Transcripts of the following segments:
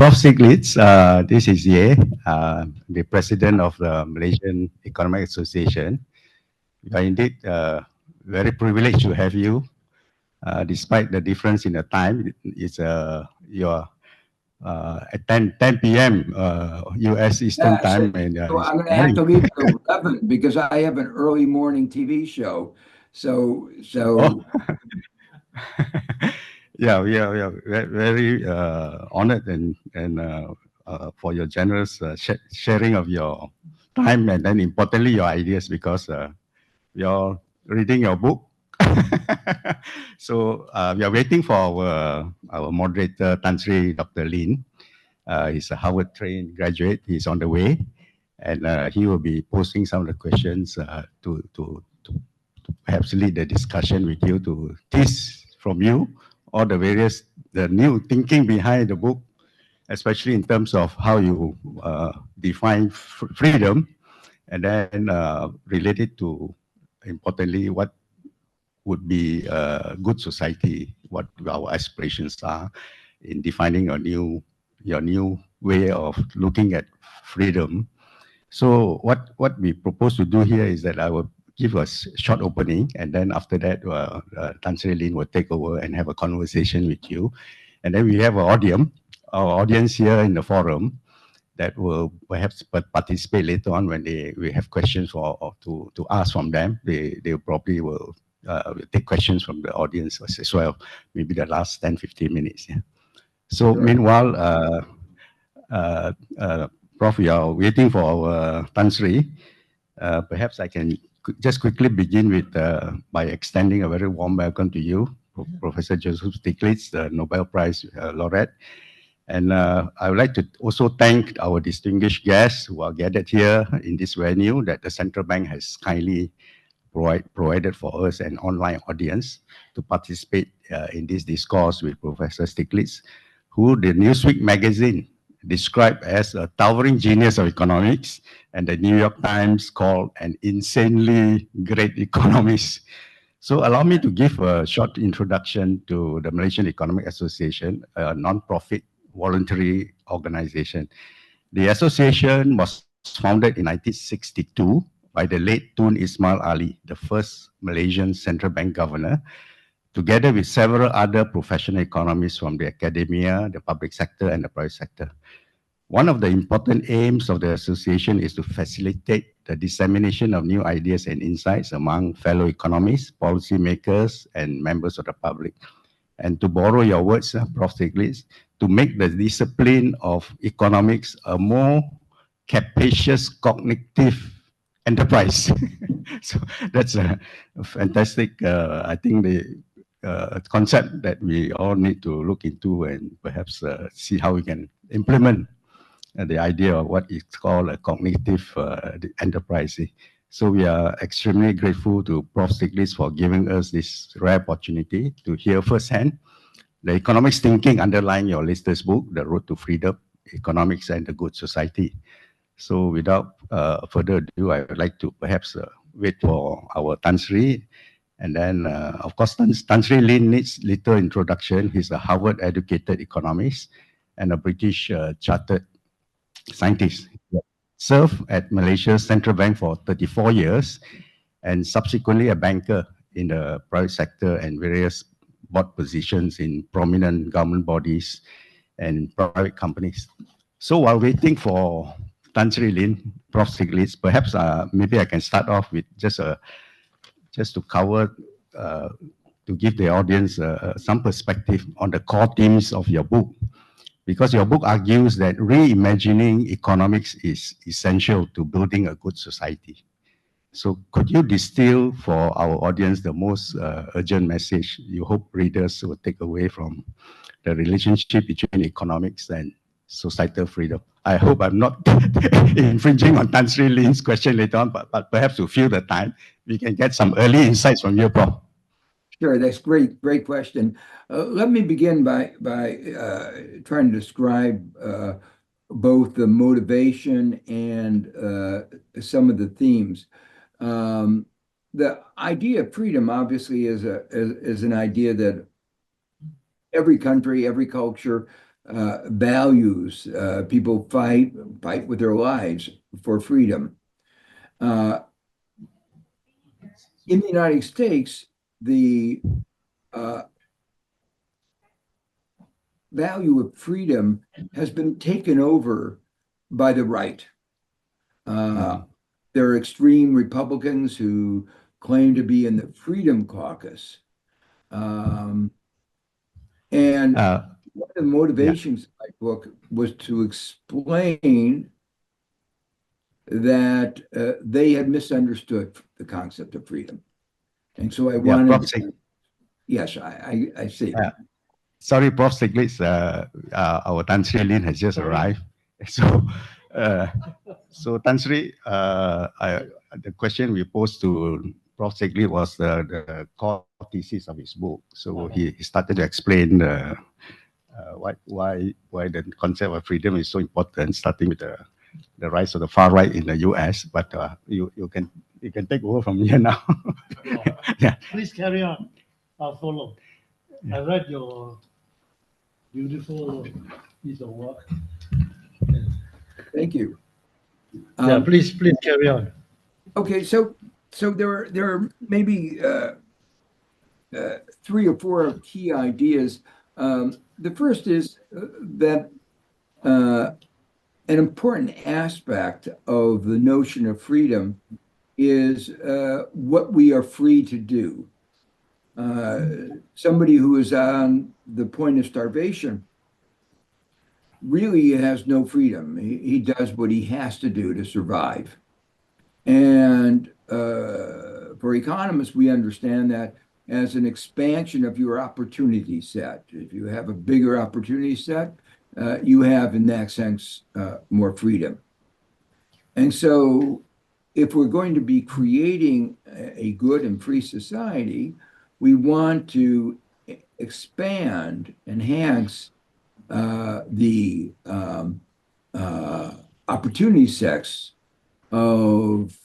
Prof. Stiglitz, this is Ye, the president of the Malaysian Economic Association. We are indeed very privileged to have you, despite the difference in the time. It's your at 10 p.m. U.S. Eastern Yeah, Time, and so it's I'm going to have morning. to leave at 11 because I have an early morning TV show. So, Oh, so yeah, we are very honored and for your generous sharing of your time, and then importantly your ideas, because we are reading your book. So we are waiting for our moderator, Tan Sri Dr. Lin. He's a Harvard trained graduate. He's on the way, and he will be posting some of the questions to perhaps lead the discussion with you, to tease from you all the new thinking behind the book, especially in terms of how you define freedom, and then related to, importantly, what would be a good society, what our aspirations are in defining your new way of looking at freedom. So what we propose to do here is that I will give a short opening, and then after that, Tan Sri Lin will take over and have a conversation with you. And then we have our audience here in the forum that will perhaps participate later on when we have questions or to ask from them. They probably will take questions from the audience as well, maybe the last 10, 15 minutes. Yeah. So sure. meanwhile, uh, Prof, we are waiting for our Tan Sri. Perhaps I can just quickly begin with by extending a very warm welcome to you, Professor Joseph Stiglitz, the Nobel Prize laureate. And I would like to also thank our distinguished guests who are gathered here in this venue that the central bank has kindly provided for us an online audience to participate in this discourse with Professor Stiglitz, who the Newsweek magazine described as a towering genius of economics, and the New York Times called an insanely great economist. So allow me to give a short introduction to the Malaysian Economic Association, a non-profit voluntary organization. The association was founded in 1962 by the late Tun Ismail Ali, the first Malaysian central bank governor, together with several other professional economists from the academia, the public sector, and the private sector. One of the important aims of the association is to facilitate the dissemination of new ideas and insights among fellow economists, policymakers, and members of the public. And to borrow your words, Prof. Stiglitz, to make the discipline of economics a more capacious cognitive enterprise. So that's a fantastic, I think, the concept that we all need to look into and perhaps see how we can implement the idea of what is called a cognitive enterprise. So we are extremely grateful to Prof. Stiglitz for giving us this rare opportunity to hear firsthand the economics thinking underlying your latest book, The Road to Freedom, Economics and the Good Society. So without further ado, I would like to perhaps wait for our Tan Sri. And then, of course, Tan Sri Lin needs little introduction. He's a Harvard-educated economist and a British chartered scientist. Served at Malaysia's central bank for 34 years and subsequently a banker in the private sector and various board positions in prominent government bodies and private companies. So while waiting for Tan Sri Lin, Prof. Stiglitz, perhaps maybe I can start off with just to cover, to give the audience some perspective on the core themes of your book, because your book argues that reimagining economics is essential to building a good society. So could you distill for our audience the most urgent message you hope readers will take away from the relationship between economics and societal freedom? I hope I'm not infringing on Tan Sri Lin's question later on, but perhaps to fill the time, we can get some early insights from you, Prof. Sure, that's great. Great question. Let me begin by trying to describe both the motivation and some of the themes. The idea of freedom obviously is an idea that every country, every culture values. People fight with their lives for freedom. In the United States, the value of freedom has been taken over by the right. There are extreme Republicans who claim to be in the Freedom Caucus. Um, and Uh, one of the yeah, motivations of my book was to explain that they had misunderstood the concept of freedom. And so I yeah, wanted to, yes, I see. uh, sorry, Prof. Stiglitz, our Tan Sri Lin has just arrived. So, uh, Tan Sri, the question we posed to Prof. Stiglitz was the core thesis of his book. So he started to explain why the concept of freedom is so important, starting with the rise of the far right in the U.S. But you can take over from here now. No. Yeah. Please carry on. I'll follow. I read your beautiful piece of work. Thank you. Yeah, please carry on. Okay, so there are maybe three or four key ideas. The first is that an important aspect of the notion of freedom is what we are free to do. Somebody who is on the point of starvation really has no freedom. He does what he has to do to survive. And for economists, we understand that as an expansion of your opportunity set. If you have a bigger opportunity set, you have, in that sense, more freedom. And so, if we're going to be creating a good and free society, we want to expand, enhance the opportunity sets of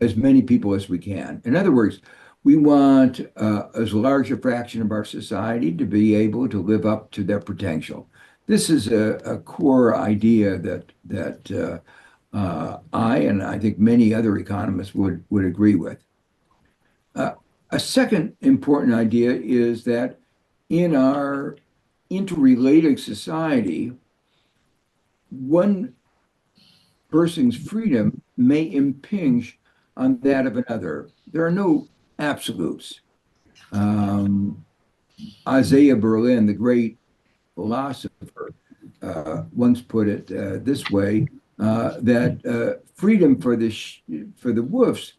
as many people as we can. In other words, we want as large a fraction of our society to be able to live up to their potential. This is a core idea that I and I think many other economists would agree with. A second important idea is that in our interrelated society, one person's freedom may impinge on that of another. There are no absolutes. Isaiah Berlin, the great philosopher, once put it this way: that freedom for for the wolves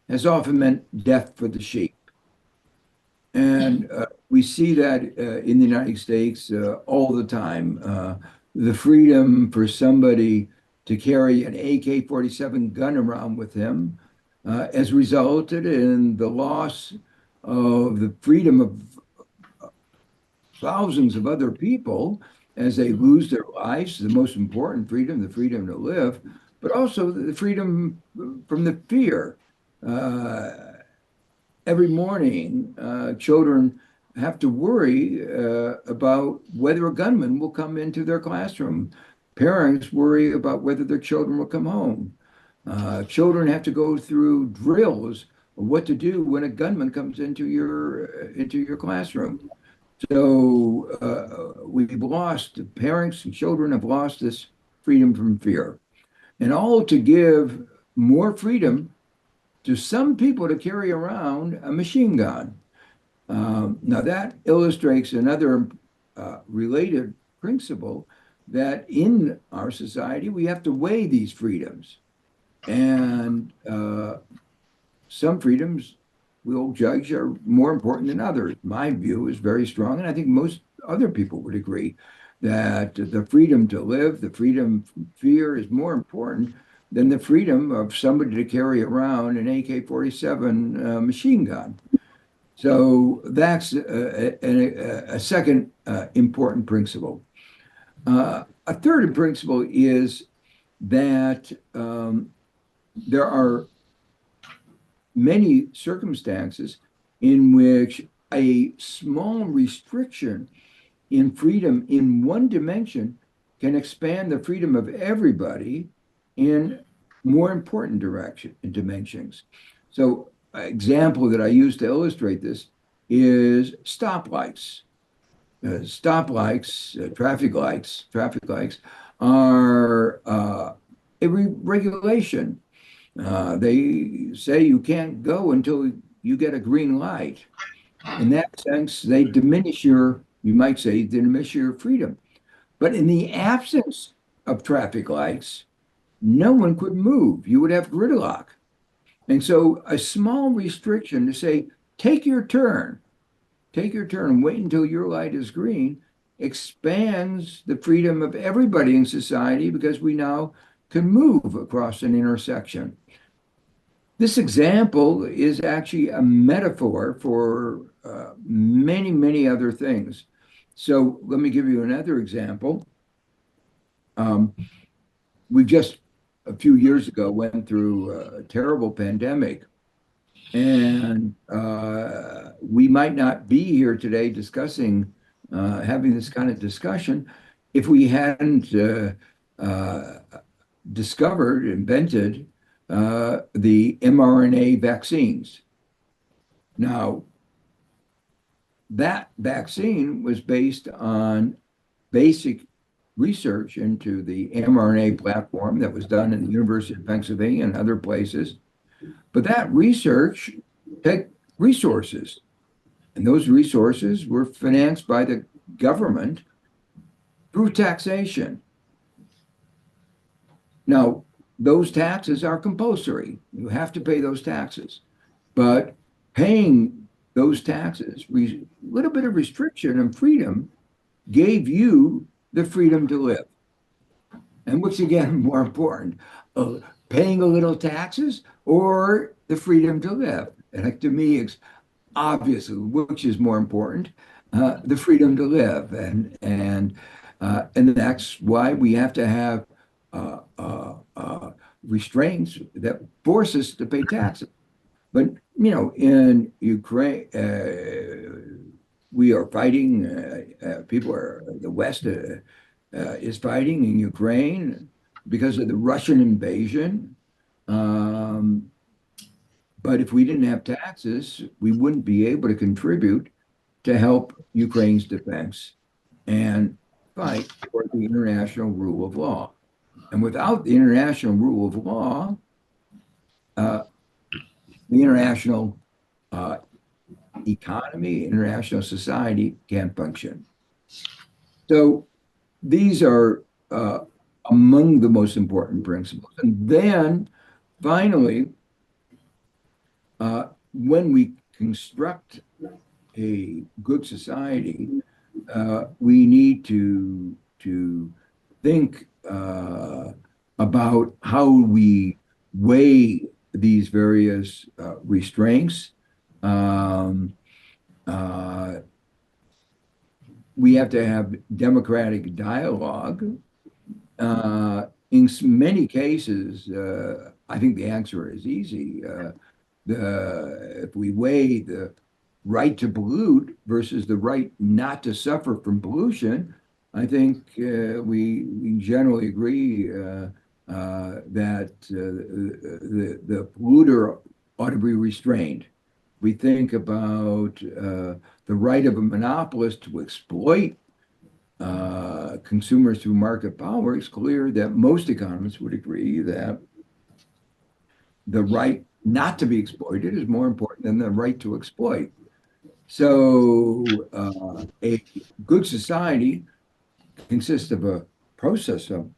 has often meant death for the sheep. And we see that in the United States all the time. The freedom for somebody to carry an AK-47 gun around with him has resulted in the loss of the freedom of thousands of other people as they lose their lives, the most important freedom, the freedom to live, but also the freedom from the fear. Every morning, children have to worry about whether a gunman will come into their classroom. Parents worry about whether their children will come home. Children have to go through drills of what to do when a gunman comes into your classroom. So we've lost, parents and children have lost this freedom from fear. And all to give more freedom to some people to carry around a machine gun. Now, that illustrates another related principle that in our society, we have to weigh these freedoms. And some freedoms we'll judge are more important than others. My view is very strong, and I think most other people would agree that the freedom to live, the freedom from fear is more important than the freedom of somebody to carry around an AK-47 machine gun. So that's a second important principle. A third principle is that there are many circumstances in which a small restriction in freedom in one dimension can expand the freedom of everybody in more important dimensions. So, an example that I use to illustrate this is stoplights. Traffic lights are a regulation. They say you can't go until you get a green light. In that sense, you might say, diminish your freedom. But in the absence of traffic lights, no one could move. You would have gridlock. And so a small restriction to say, take your turn, wait until your light is green, expands the freedom of everybody in society because we now can move across an intersection. This example is actually a metaphor for many, many other things. So let me give you another example. We just a few years ago went through a terrible pandemic, and we might not be here today having this kind of discussion if we hadn't invented the mRNA vaccines. Now, that vaccine was based on basic research into the mRNA platform that was done at the University of Pennsylvania and other places. But that research took resources, and those resources were financed by the government through taxation. Now, those taxes are compulsory. You have to pay those taxes. But paying those taxes, a little bit of restriction and freedom, gave you the freedom to live. And what's again more important, paying a little taxes or the freedom to live? And to me, it's obviously which is more important, the freedom to live, and that's why we have to have restraints that force us to pay taxes. But in Ukraine, we are fighting. The West is fighting in Ukraine because of the Russian invasion. But if we didn't have taxes, we wouldn't be able to contribute to help Ukraine's defense and fight for the international rule of law. And without the international rule of law, the international economy, international society can't function. So these are among the most important principles. And then finally, when we construct a good society, we need to think about how we weigh these various restraints. We have to have democratic dialogue. In many cases, I think the answer is easy. If we weigh the right to pollute versus the right not to suffer from pollution, I think we generally agree that the polluter ought to be restrained. We think about the right of a monopolist to exploit consumers through market power. It's clear that most economists would agree that the right not to be exploited is more important than the right to exploit. So a good society consists of a process of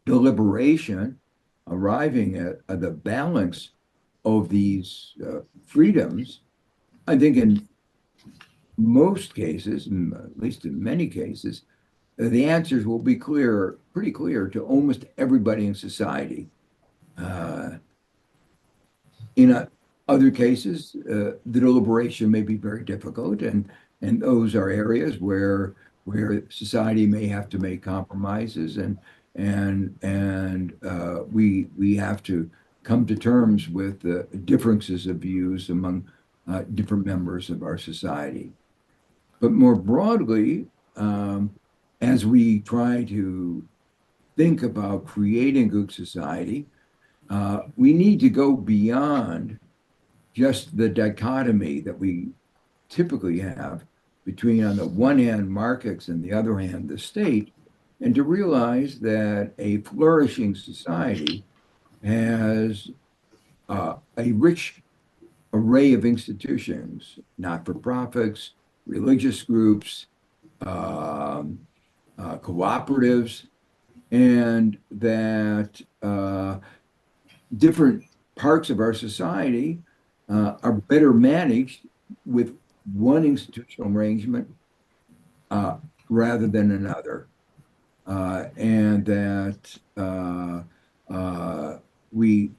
deliberation, arriving at the balance of these freedoms. I think in most cases, at least in many cases, the answers will be pretty clear to almost everybody in society. In other cases, the deliberation may be very difficult, and those are areas where society may have to make compromises, and we have to come to terms with the differences of views among different members of our society. But more broadly, as we try to think about creating a good society, we need to go beyond just the dichotomy that we typically have between, on the one hand, markets and the other hand, the state, and to realize that a flourishing society has a rich array of institutions, not-for-profits, religious groups, cooperatives, and that different parts of our society are better managed with one institutional arrangement rather than another. And that we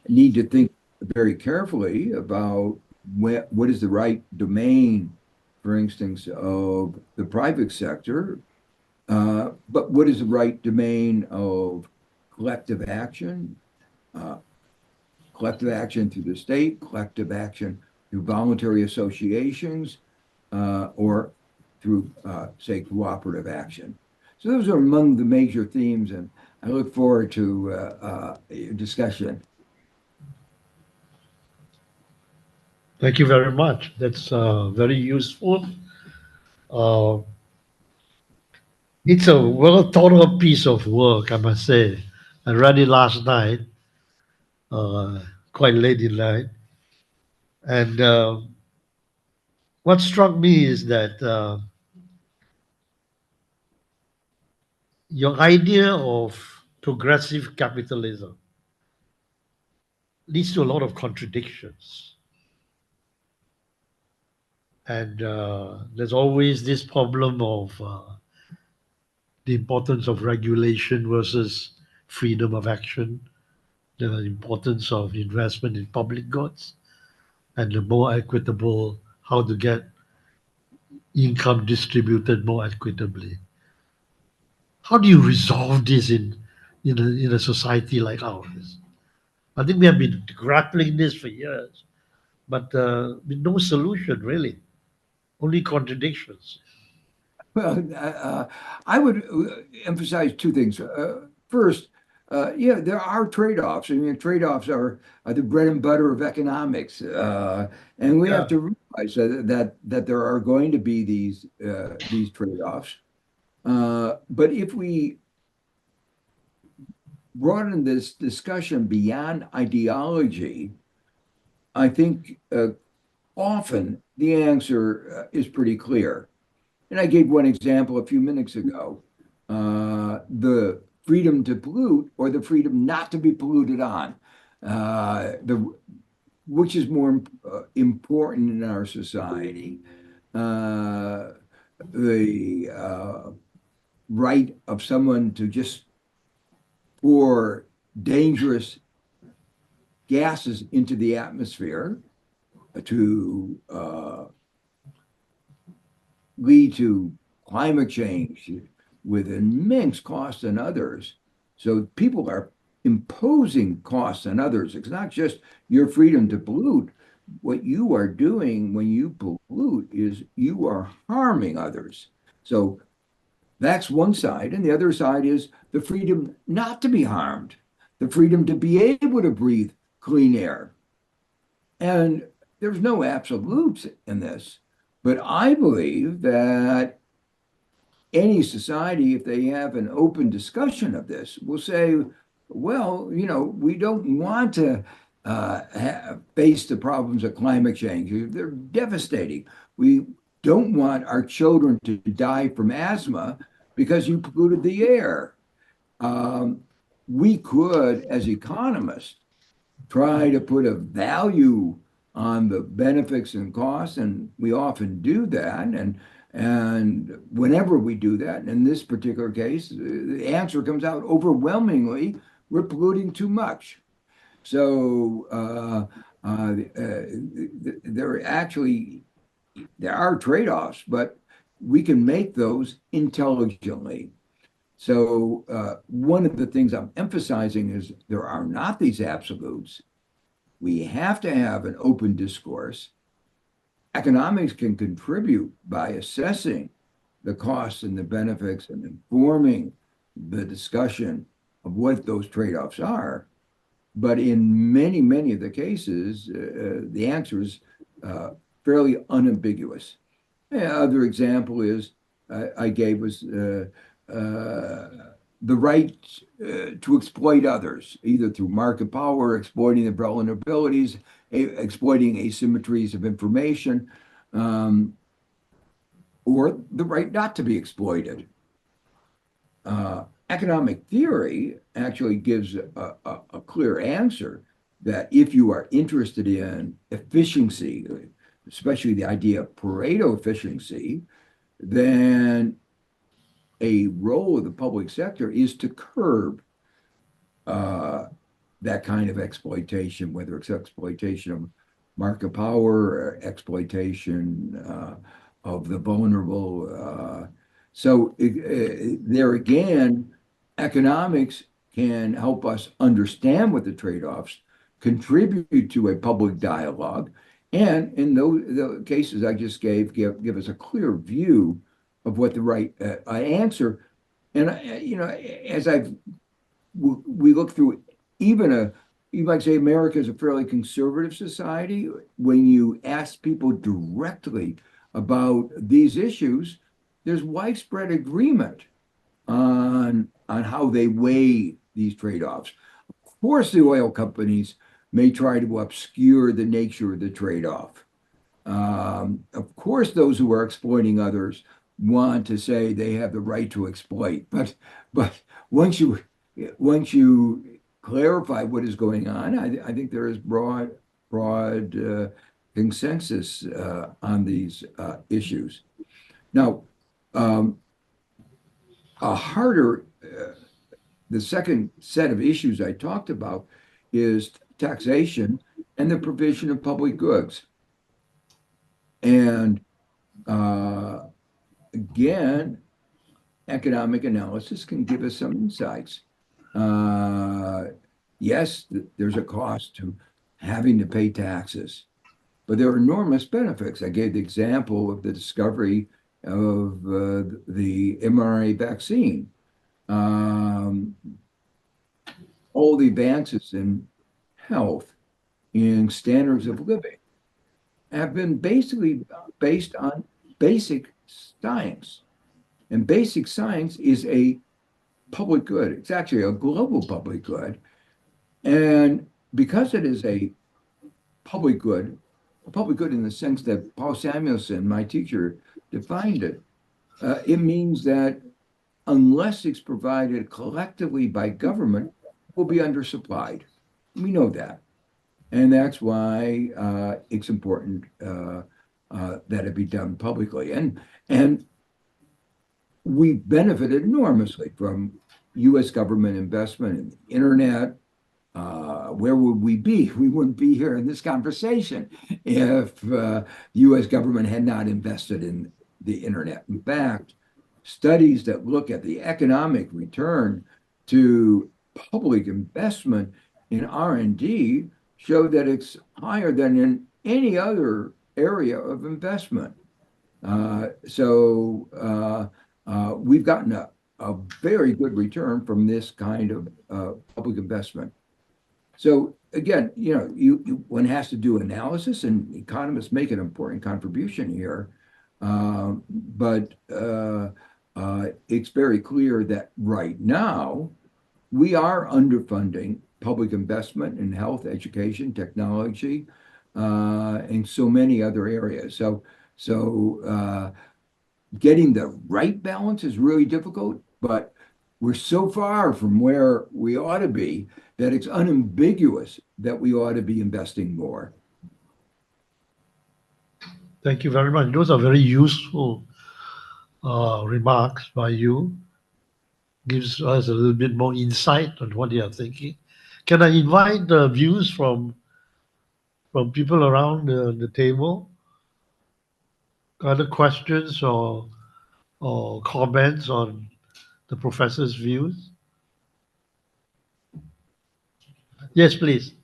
need to think very carefully about what is the right domain, for instance, of the private sector, but what is the right domain of collective action through the state, collective action through voluntary associations, or through, say, cooperative action. So those are among the major themes, and I look forward to discussion. Thank you very much. That's very useful. Uh, it's a well thought out piece of work, I must say. I read it last night, uh, quite late in night. And what struck me is that your idea of progressive capitalism leads to a lot of contradictions. And there's always this problem of the importance of regulation versus freedom of action, the importance of investment in public goods, and the more equitable, how to get income distributed more equitably. How do you resolve this in a society like ours? I think we have been grappling this for years, but with no solution really, only contradictions. Well, I would emphasize two things. First, yeah, there are trade-offs. I mean, trade-offs are the bread and butter of economics, and we have to realize that there are going to be these trade-offs. But if we broaden this discussion beyond ideology, I think often the answer is pretty clear. And I gave one example a few minutes ago, the freedom to pollute or the freedom not to be polluted on, which is more important in our society, the right of someone to just pour dangerous gases into the atmosphere to lead to climate change with immense costs on others. So people are imposing costs on others. It's not just your freedom to pollute. What you are doing when you pollute is you are harming others. So that's one side. And the other side is the freedom not to be harmed, the freedom to be able to breathe clean air. And there's no absolutes in this. But I believe that any society, if they have an open discussion of this, will say, well, we don't want to face the problems of climate change. They're devastating. We don't want our children to die from asthma because you polluted the air. We could, as economists, try to put a value on the benefits and costs, and we often do that. And whenever we do that, in this particular case, the answer comes out overwhelmingly, we're polluting too much. So there are trade-offs, but we can make those intelligently. So one of the things I'm emphasizing is there are not these absolutes. We have to have an open discourse. economics can contribute by assessing the costs and the benefits and informing the discussion of what those trade-offs are. But in many, many of the cases, the answer is fairly unambiguous. Other example is I gave was the right to exploit others, either through market power, exploiting the vulnerabilities, exploiting asymmetries of information, or the right not to be exploited. Economic theory actually gives a clear answer that if you are interested in efficiency, especially the idea of Pareto efficiency, then a role of the public sector is to curb that kind of exploitation, whether it's exploitation of market power or exploitation of the vulnerable. So there again, economics can help us understand what the trade-offs, contribute to a public dialogue, and in the cases I just gave, give us a clear view of what the right answer. And as we look through, even you might say America is a fairly conservative society. When you ask people directly about these issues, there's widespread agreement on how they weigh these trade-offs. Of course, the oil companies may try to obscure the nature of the trade-off. Of course, those who are exploiting others want to say they have the right to exploit. But once you clarify what is going on, I think there is broad consensus on these issues. Now, the second set of issues I talked about is taxation and the provision of public goods. And again, economic analysis can give us some insights. Yes, there's a cost to having to pay taxes, but there are enormous benefits. I gave the example of the discovery of the mRNA vaccine. All the advances in health, in standards of living, have been basically based on basic science. And basic science is a public good. It's actually a global public good. And because it is a public good in the sense that Paul Samuelson, my teacher, defined it, it means that unless it's provided collectively by government, it will be undersupplied. We know that. And that's why it's important that it be done publicly. And we benefited enormously from U.S. government investment in the internet. Where would we be? We wouldn't be here in this conversation if the U.S. government had not invested in the internet. In fact, studies that look at the economic return to public investment in R&D show that it's higher than in any other area of investment. So we've gotten a very good return from this kind of public investment. So again, one has to do analysis, and economists make an important contribution here. But it's very clear that right now we are underfunding public investment in health, education, technology, and so many other areas. So getting the right balance is really difficult, but we're so far from where we ought to be that it's unambiguous that we ought to be investing more. Thank you very much. Those are very useful remarks by you. Gives us a little bit more insight on what you are thinking. Can I invite the views from people around the table? Other questions or comments on the professor's views? Yes, please.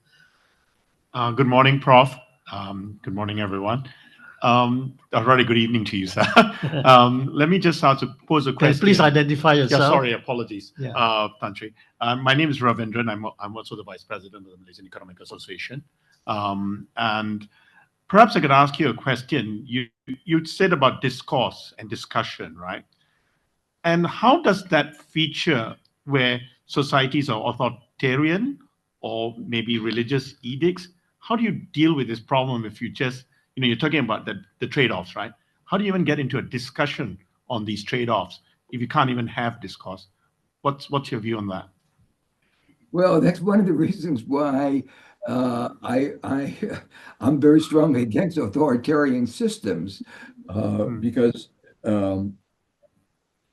Good morning, Prof. Good morning, everyone. A very good evening to you, sir. Let me just start to pose a question. Please identify yourself. Yeah, sorry, apologies, Yeah. Tantri. My name is Ravindran. I'm also the Vice President of the Malaysian Economic Association. And perhaps I could ask you a question. You said about discourse and discussion, right? And how does that feature where societies are authoritarian or maybe religious edicts? How do you deal with this problem if you just, you're talking about the trade-offs, right? How do you even get into a discussion on these trade-offs if you can't even have discourse? What's your view on that? Well, that's one of the reasons why I'm very strongly against authoritarian systems, because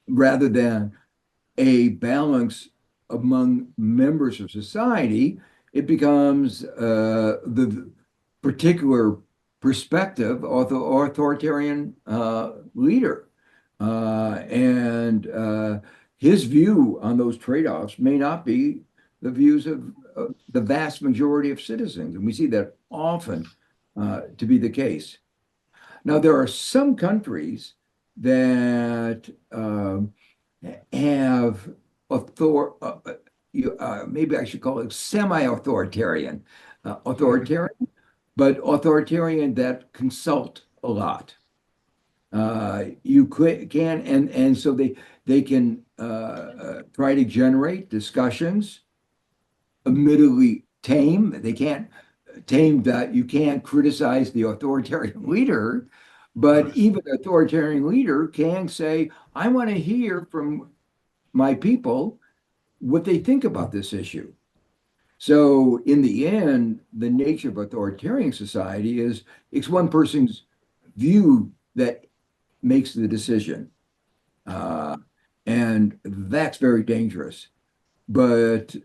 rather than a balance among members of society, it becomes the particular perspective of the authoritarian leader. And his view on those trade-offs may not be the views of the vast majority of citizens. And we see that often to be the case. Now, there are some countries that have maybe I should call it semi-authoritarian, authoritarian, but authoritarian that consult a lot. You can, and so they can try to generate discussions, admittedly tame. They can't tame that. You can't criticize the authoritarian leader, but even the authoritarian leader can say, I want to hear from my people what they think about this issue. So in the end, the nature of authoritarian society is it's one person's view that makes the decision. And that's very dangerous. But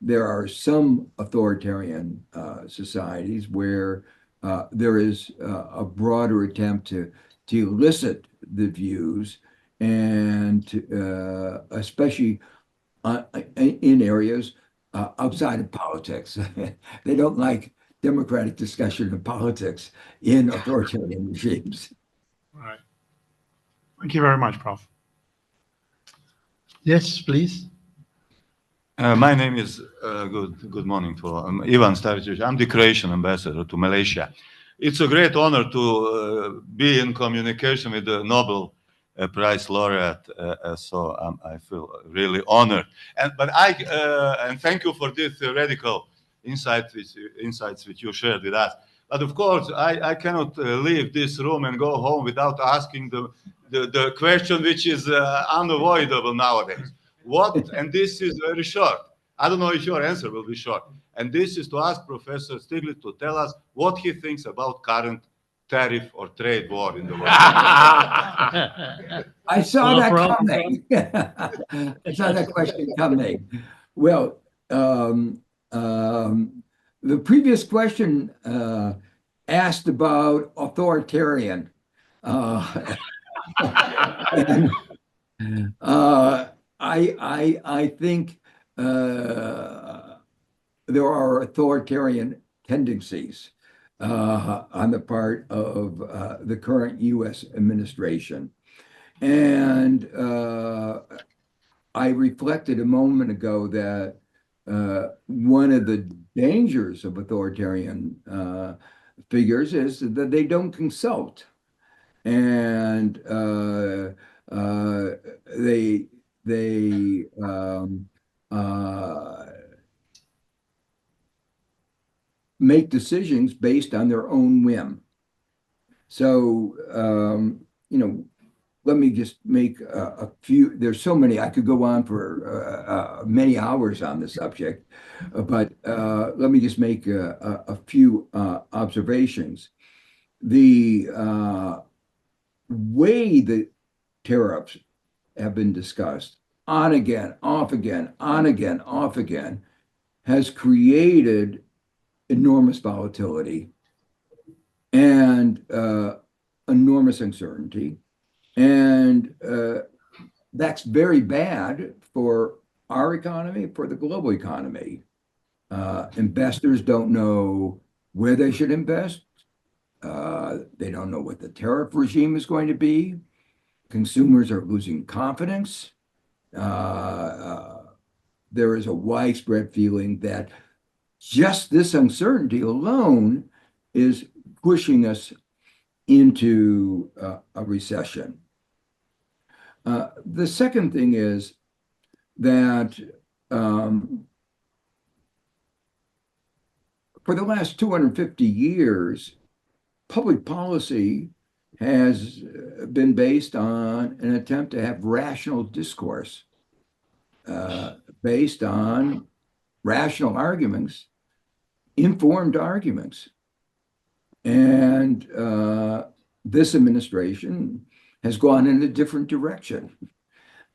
there are some authoritarian societies where there is a broader attempt to elicit the views, and especially in areas outside of politics. They don't like democratic discussion of politics in authoritarian regimes. All right. Thank you very much, Prof. Yes, please. My name is good morning to Ivan Stavicic. I'm the Croatian ambassador to Malaysia. It's a great honor to be in communication with the Nobel Prize laureate, so I feel really honored. And thank you for this radical insights which you shared with us. But of course, I cannot leave this room and go home without asking the question which is unavoidable nowadays. And this is very short. I don't know if your answer will be short. And this is to ask Professor Stiglitz to tell us what he thinks about current tariff or trade war in the world. I saw that coming. I saw that question coming. Well, the previous question asked about authoritarian. And, I think there are authoritarian tendencies on the part of the current U.S. administration. And I reflected a moment ago that one of the dangers of authoritarian figures is that they don't consult. And they make decisions based on their own whim. So, let me just make a few. There's so many. I could go on for many hours on the subject, but let me just make a few observations. The way the tariffs have been discussed, on again, off again, on again, off again, has created enormous volatility and enormous uncertainty. And that's very bad for our economy, for the global economy. Investors don't know where they should invest. They don't know what the tariff regime is going to be. Consumers are losing confidence. There is a widespread feeling that just this uncertainty alone is pushing us into a recession. The second thing is that for the last 250 years, public policy has been based on an attempt to have rational discourse, based on rational arguments, informed arguments. And this administration has gone in a different direction.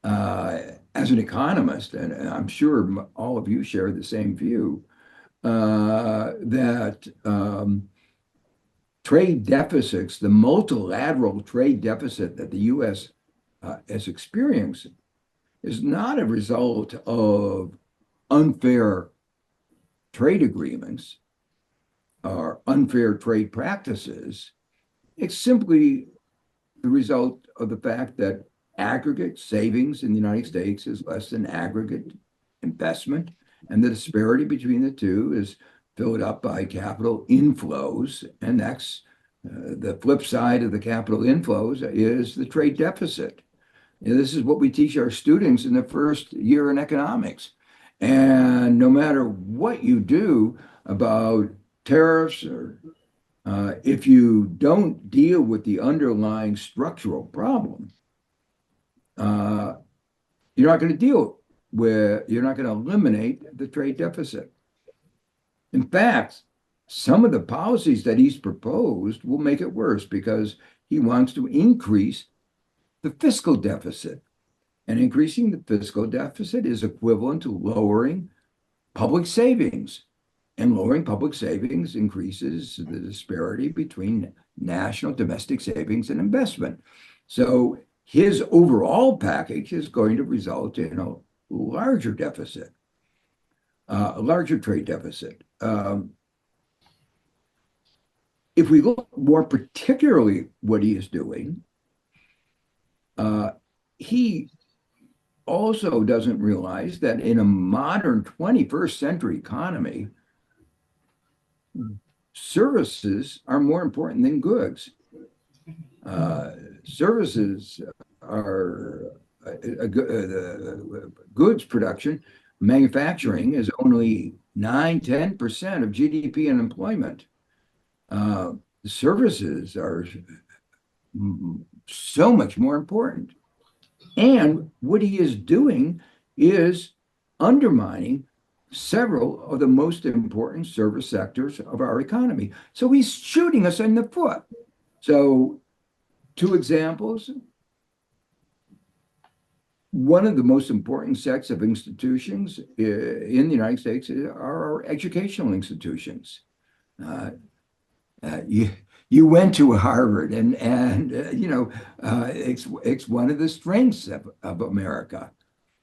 As an economist, and I'm sure all of you share the same view, that trade deficits, the multilateral trade deficit that the U.S. Has experienced, is not a result of unfair trade agreements or unfair trade practices. It's simply the result of the fact that aggregate savings in the United States is less than aggregate investment, and the disparity between the two is filled up by capital inflows, and that's the flip side of the capital inflows is the trade deficit. And this is what we teach our students in the first year in economics. And no matter what you do about tariffs or if you don't deal with the underlying structural problem, you're not going to eliminate the trade deficit. In fact, some of the policies that he's proposed will make it worse because he wants to increase the fiscal deficit. And increasing the fiscal deficit is equivalent to lowering public savings. And lowering public savings increases the disparity between national domestic savings and investment. So his overall package is going to result in a larger deficit, a larger trade deficit. If we look more particularly what he is doing, he also doesn't realize that in a modern 21st century economy, services are more important than goods. Services are goods production, manufacturing is only 9–10% of GDP and employment. Services are so much more important. And what he is doing is undermining several of the most important service sectors of our economy. So he's shooting us in the foot. So 2 examples. One of the most important sets of institutions in the United States are our educational institutions. You went to Harvard, and it's one of the strengths of America.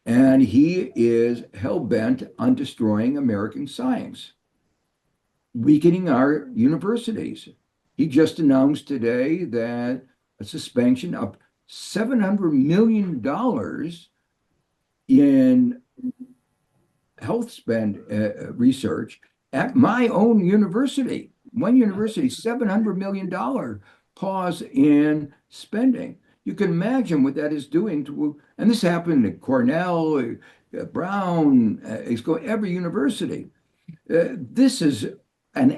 And he is hell-bent on destroying American science, weakening our universities. He just announced today that a suspension of $700 million in health spend research at my own university. One university, $700 million pause in spending. You can imagine what that is doing to, and this happened at Cornell, Brown, every university. This is an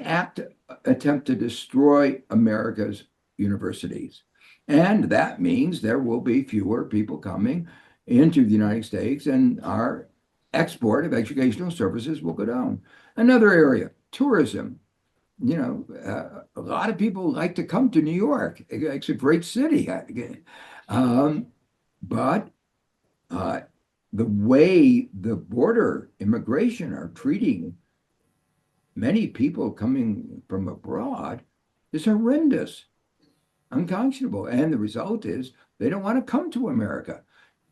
attempt to destroy America's universities. And that means there will be fewer people coming into the United States, and our export of educational services will go down. Another area, tourism. A lot of people like to come to New York. It's a great city. But the way the border immigration are treating many people coming from abroad is horrendous, unconscionable. And the result is they don't want to come to America.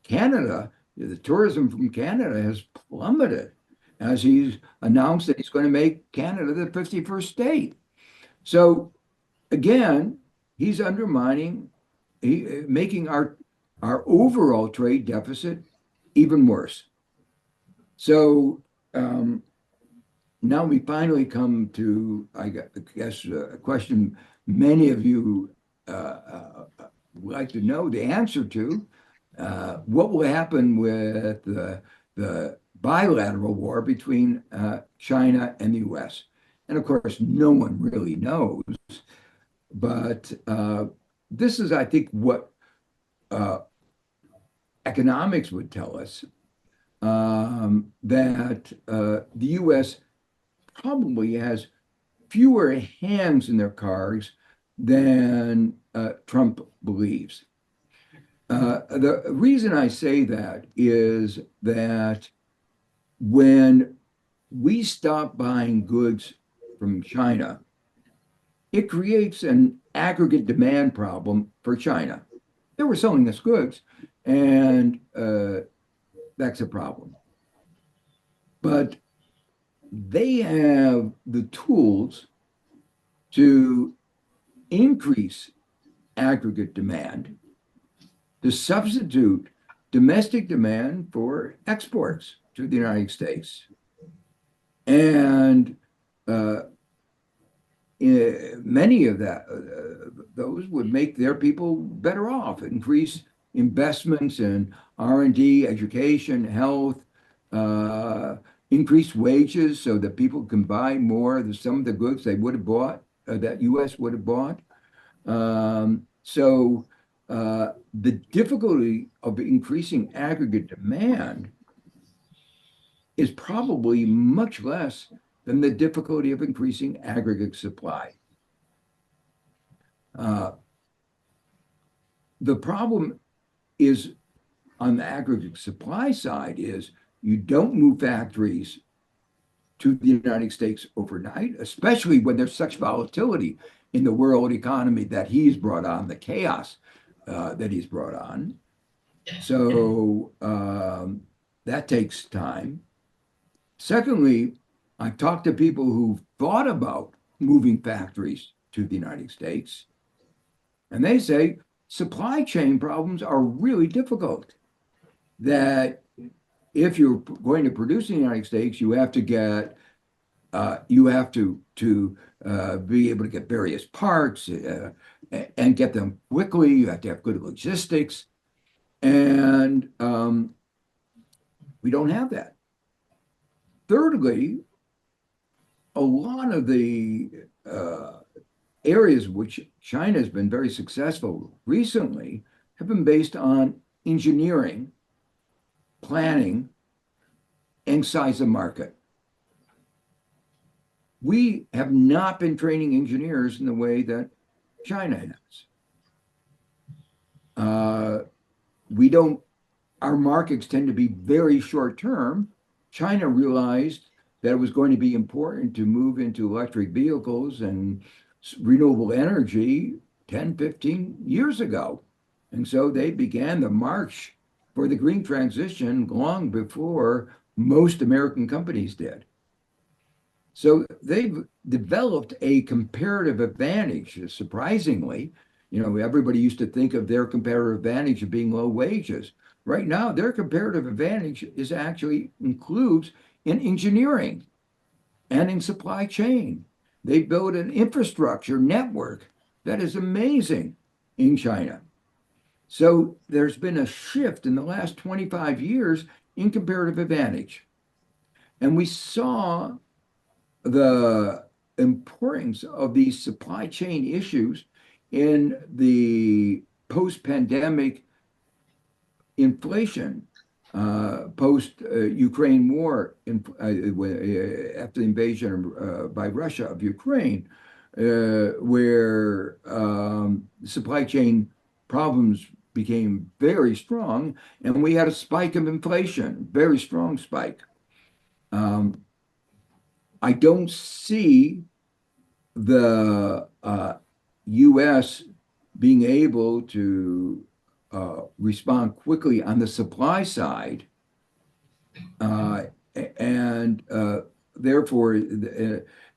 Canada, the tourism from Canada has plummeted as he's announced that he's going to make Canada the 51st state. So again, he's undermining, making our overall trade deficit even worse. So now we finally come to, I guess, a question many of you would like to know the answer to. What will happen with the bilateral war between China and the US? And of course, no one really knows. But this is, I think, what economics would tell us, that the US probably has fewer hands in their cards than Trump believes. The reason I say that is that when we stop buying goods from China, it creates an aggregate demand problem for China. They were selling us goods, and that's a problem. But they have the tools to increase aggregate demand, to substitute domestic demand for exports to the United States. And many of those would make their people better off, increase investments in R&D, education, health, increase wages so that people can buy more of some of the goods they would have bought, that U.S. would have bought. So the difficulty of increasing aggregate demand is probably much less than the difficulty of increasing aggregate supply. The problem is on the aggregate supply side is you don't move factories to the United States overnight, especially when there's such volatility in the world economy that he's brought on, the chaos that he's brought on. So that takes time. Secondly, I've talked to people who've thought about moving factories to the United States, and they say supply chain problems are really difficult. That if you're going to produce in the United States, you have to get, you have to be able to get various parts and get them quickly. You have to have good logistics, and we don't have that. Thirdly, a lot of the areas which China has been very successful recently have been based on engineering, planning, and size of market. We have not been training engineers in the way that China has. We don't, our markets tend to be very short term. China realized that it was going to be important to move into electric vehicles and renewable energy 10, 15 years ago. And so they began the march for the green transition long before most American companies did. So they've developed a comparative advantage, surprisingly. You know, everybody used to think of their comparative advantage of being low wages. Right now, their comparative advantage is actually includes in engineering and in supply chain. They built an infrastructure network that is amazing in China. So there's been a shift in the last 25 years in comparative advantage. And we saw the importance of these supply chain issues in the post-pandemic inflation, post-Ukraine war, after the invasion by Russia of Ukraine, where supply chain problems became very strong, and we had a spike of inflation, very strong spike. I don't see the U.S. being able to respond quickly on the supply side, and therefore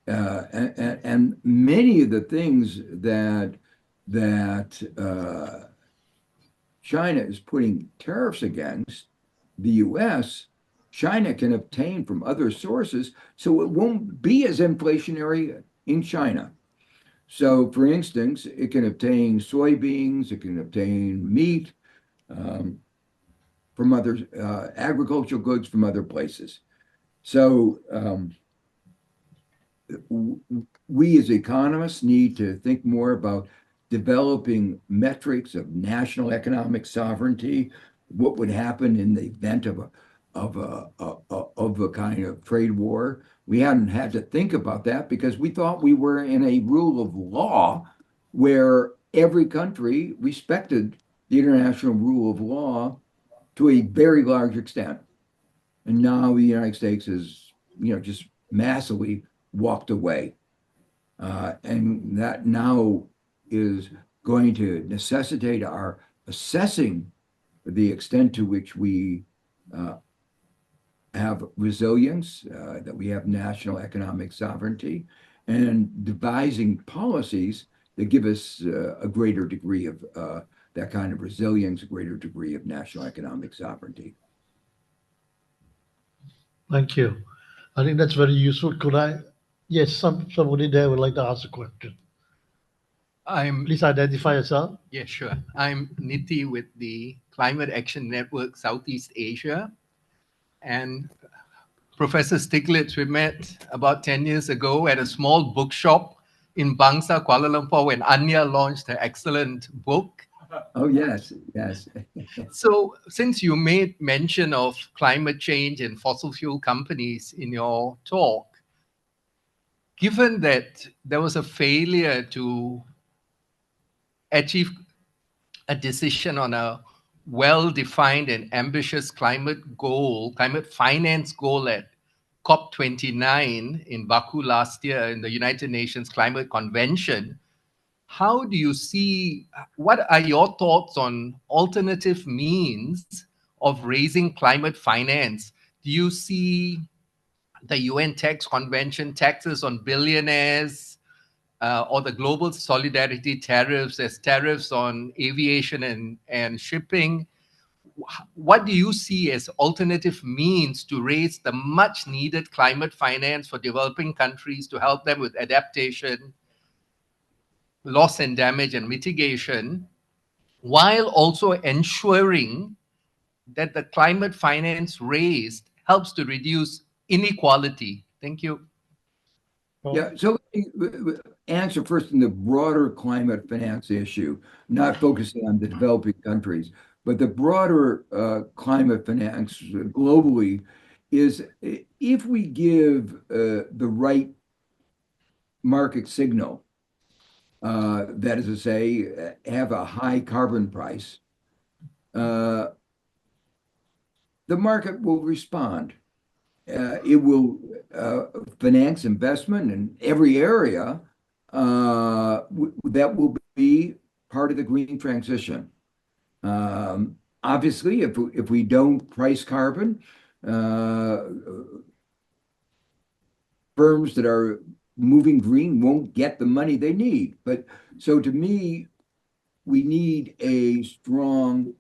and many of the things that China is putting tariffs against the U.S., China can obtain from other sources, so it won't be as inflationary in China. So, for instance, it can obtain soybeans, it can obtain meat from other agricultural goods from other places. So, we as economists need to think more about developing metrics of national economic sovereignty, what would happen in the event of a kind of trade war. We hadn't had to think about that because we thought we were in a rule of law where every country respected the international rule of law to a very large extent. And now the United States has, just massively walked away. And that now is going to necessitate our assessing the extent to which we have resilience, that we have national economic sovereignty, and devising policies that give us a greater degree of that kind of resilience, a greater degree of national economic sovereignty. Thank you. I think that's very useful. Could I? Yes, somebody there would like to ask a question. Please identify yourself. Yeah, sure. I'm Niti with the Climate Action Network Southeast Asia. And Professor Stiglitz, we met about 10 years ago at a small bookshop in Bangsa, Kuala Lumpur, when Anya launched her excellent book. Oh, yes, yes. So, since you made mention of climate change and fossil fuel companies in your talk, given that there was a failure to achieve a decision on a well-defined and ambitious climate finance goal at COP29 in Baku last year in the United Nations Climate Convention, how do you see, what are your thoughts on alternative means of raising climate finance? Do you see the UN Tax Convention taxes on billionaires or the global solidarity tariffs as tariffs on aviation and shipping? What do you see as alternative means to raise the much needed climate finance for developing countries to help them with adaptation, loss and damage and mitigation, while also ensuring that the climate finance raised helps to reduce inequality? Thank you. Yeah, so let me answer first in the broader climate finance issue, not focusing on the developing countries, but the broader climate finance globally is if we give the right market signal, that is to say, have a high carbon price, the market will respond. It will finance investment in every area that will be part of the green transition. Obviously, if we don't price carbon, firms that are moving green won't get the money they need. But so to me, we need a strong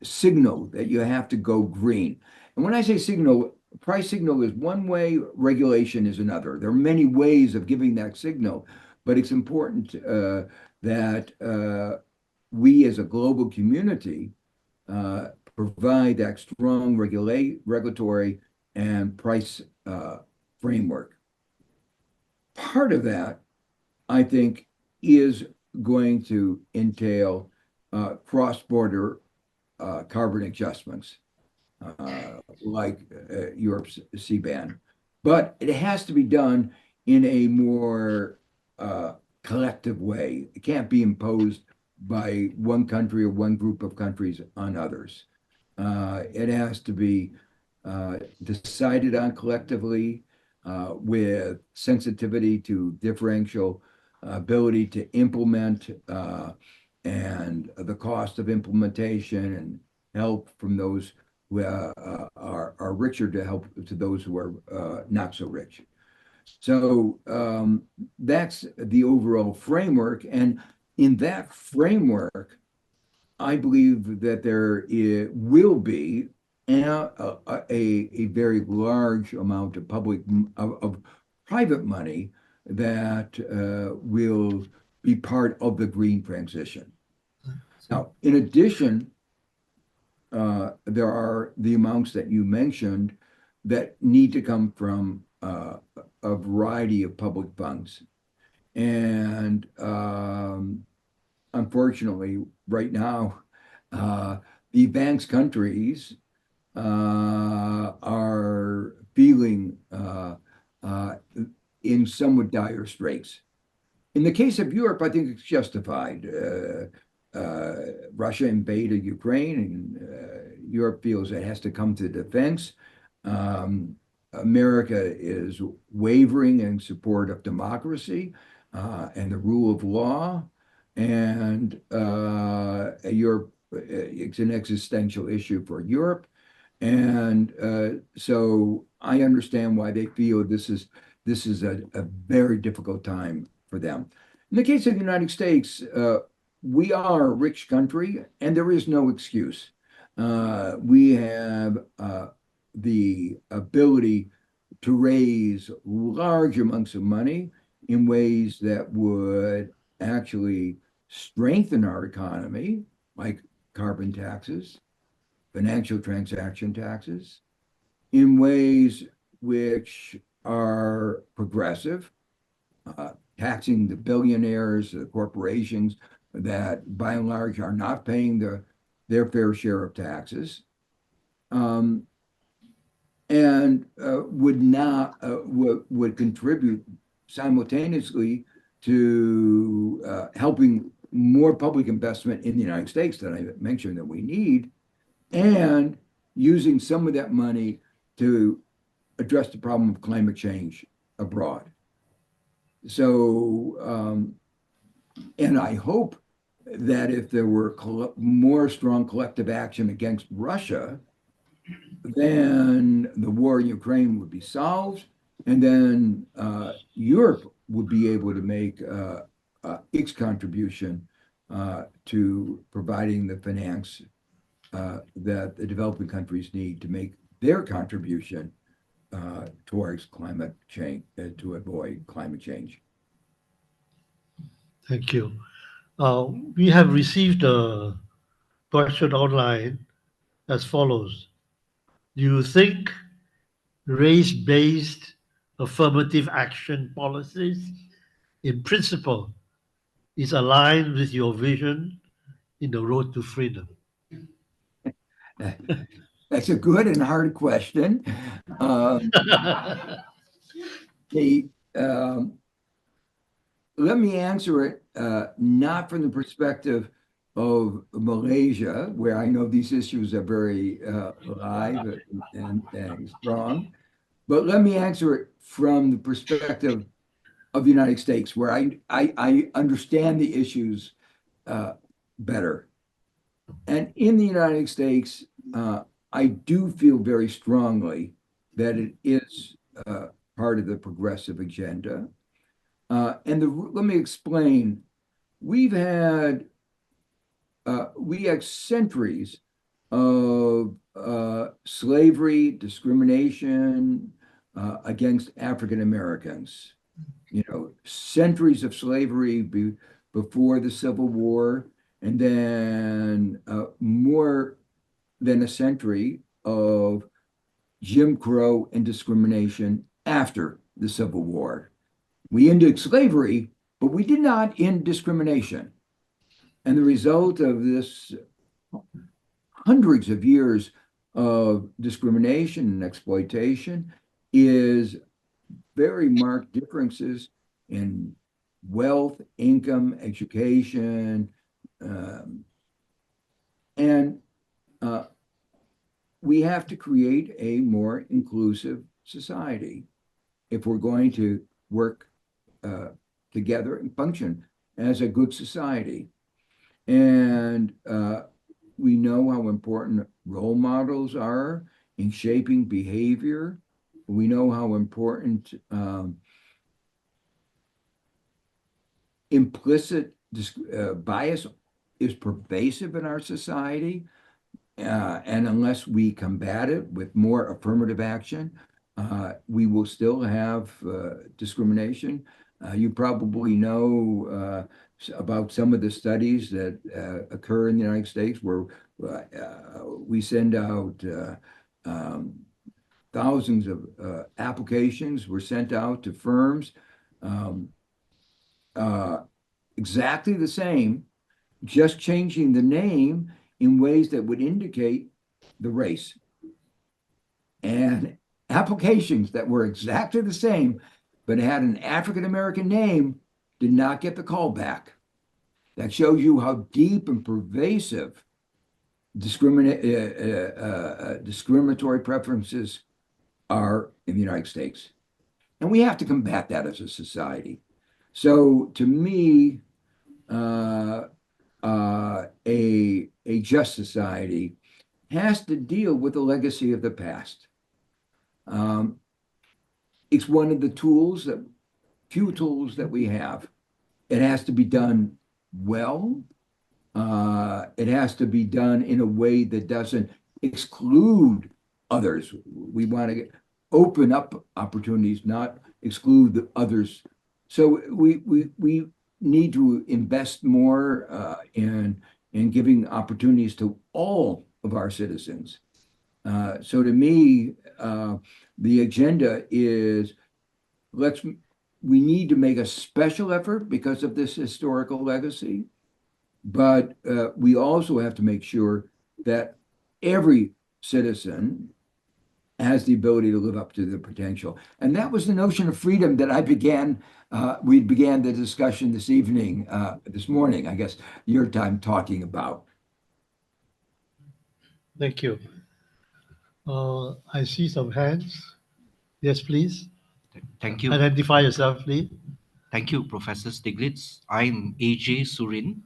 signal that you have to go green. And when I say signal, price signal is one way, regulation is another. There are many ways of giving that signal, but it's important that we as a global community provide that strong regulatory and price framework. Part of that, I think, is going to entail cross-border carbon adjustments, like Europe's CBAM. But it has to be done in a more collective way. It can't be imposed by one country or one group of countries on others. It has to be decided on collectively with sensitivity to differential ability to implement and the cost of implementation and help from those are richer to help to those who are not so rich. So that's the overall framework. And in that framework, I believe that there will be a very large amount of private money that will be part of the green transition. Now, in addition, there are the amounts that you mentioned that need to come from a variety of public funds. And unfortunately, right now, the advanced countries are feeling in somewhat dire straits. In the case of Europe, I think it's justified. Russia invaded Ukraine, and Europe feels it has to come to defense. America is wavering in support of democracy and the rule of law. And Europe, it's an existential issue for Europe. And so I understand why they feel this is a very difficult time for them. In the case of the United States, we are a rich country, and there is no excuse. We have the ability to raise large amounts of money in ways that would actually strengthen our economy, like carbon taxes, financial transaction taxes, in ways which are progressive, taxing the billionaires, the corporations that by and large are not paying their fair share of taxes, and would contribute simultaneously to helping more public investment in the United States that I mentioned that we need, and using some of that money to address the problem of climate change abroad. So, and I hope that if there were more strong collective action against Russia, then the war in Ukraine would be solved, and then Europe would be able to make its contribution to providing the finance that the developing countries need to make their contribution towards climate change, to avoid climate change. Thank you. We have received a question online as follows. Do you think race-based affirmative action policies in principle is aligned with your vision in the road to freedom? That's a good and hard question. Let me answer it not from the perspective of Malaysia, where I know these issues are very alive and strong, but let me answer it from the perspective of the United States, where I understand the issues better. And in the United States, I do feel very strongly that it is part of the progressive agenda. Let me explain. We had centuries of slavery, discrimination against African Americans. You know, centuries of slavery before the Civil War, and then more than a century of Jim Crow and discrimination after the Civil War. We ended slavery, but we did not end discrimination. And the result of this hundreds of years of discrimination and exploitation is very marked differences in wealth, income, education, and we have to create a more inclusive society if we're going to work together and function as a good society. And we know how important role models are in shaping behavior. We know how important implicit bias is pervasive in our society. And unless we combat it with more affirmative action, we will still have discrimination. You probably know about some of the studies that occur in the United States where we send out thousands of applications were sent out to firms, exactly the same, just changing the name in ways that would indicate the race. And applications that were exactly the same, but had an African American name, did not get the call back. That shows you how deep and pervasive discriminatory preferences are in the United States. And we have to combat that as a society. So to me, a just society has to deal with the legacy of the past. It's one of the few tools that we have. It has to be done well. It has to be done in a way that doesn't exclude others. We want to open up opportunities, not exclude the others. So we need to invest more in giving opportunities to all of our citizens. So to me, the agenda is we need to make a special effort because of this historical legacy, but we also have to make sure that every citizen has the ability to live up to their potential. And that was the notion of freedom that we began the discussion this morning, I guess, your time talking about. Thank you. I see some hands. Yes, please. Thank you. Identify yourself, please. Thank you, Professor Stiglitz. I'm AJ Surin,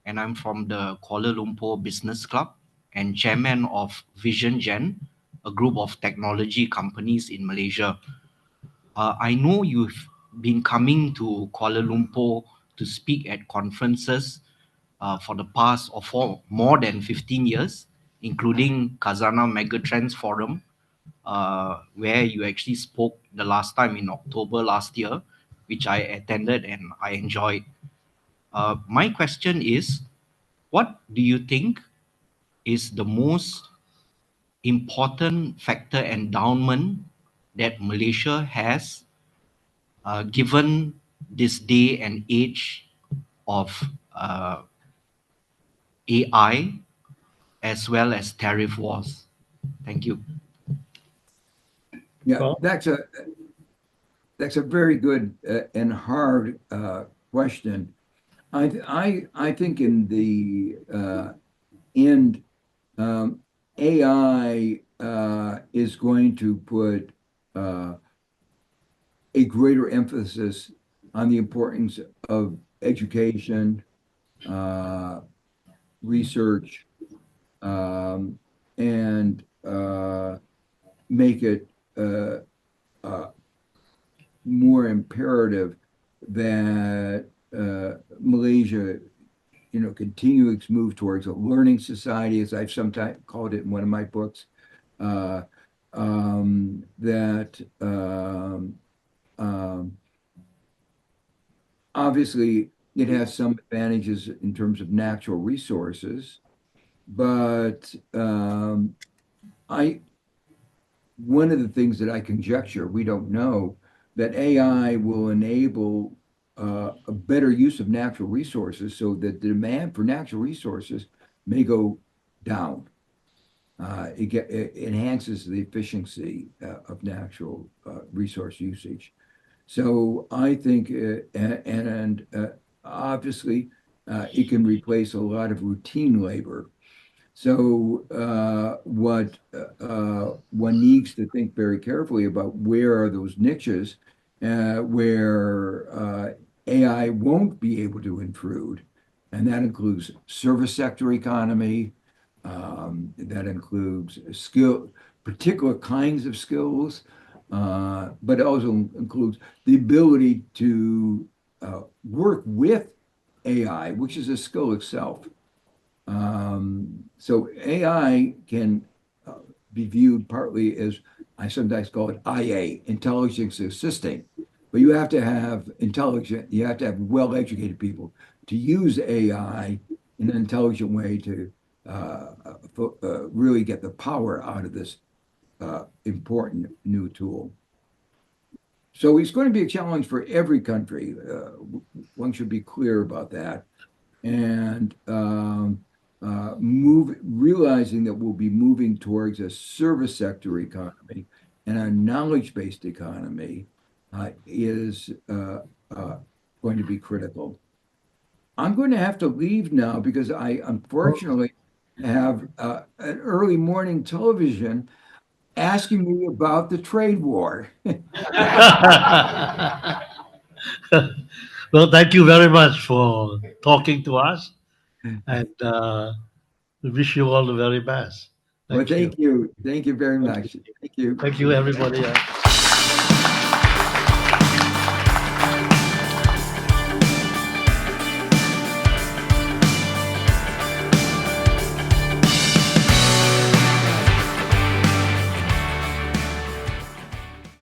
and I'm from the Kuala Lumpur Business Club and chairman of Vision Gen, a group of technology companies in Malaysia. I know you've been coming to Kuala Lumpur to speak at conferences for the past or for more than 15 years, including Khazanah Megatrends Forum, where you actually spoke the last time in October last year, which I attended and I enjoyed. My question is, what do you think is the most important factor endowment that Malaysia has, given this day and age of AI as well as tariff wars? Thank you. Yeah, Well- that's a very good and hard question. I think in the end, AI is going to put a greater emphasis on the importance of education, research, and make it more imperative that Malaysia, continue its move towards a learning society, as I've sometimes called it in one of my books. Obviously, it has some advantages in terms of natural resources, but one of the things that I conjecture, we don't know, that AI will enable a better use of natural resources so that the demand for natural resources may go down. It enhances the efficiency of natural resource usage. So I think, and obviously, it can replace a lot of routine labor. So what one needs to think very carefully about, where are those niches where AI won't be able to intrude, and that includes service sector economy, That includes particular kinds of skills, but it also includes the ability to work with AI, which is a skill itself. So AI can be viewed partly as, I sometimes call it IA, intelligence assisting, but you have to have well-educated people to use AI in an intelligent way to really get the power out of this important new tool. So it's going to be a challenge for every country. One should be clear about that. And realizing that we'll be moving towards a service sector economy and a knowledge-based economy is going to be critical. I'm going to have to leave now because I unfortunately have an early morning television asking me about the trade war. Well, thank you very much for talking to us, and we wish you all the very best. Well, Thank you. thank you. Thank you very much. Thank you. Thank you, everybody.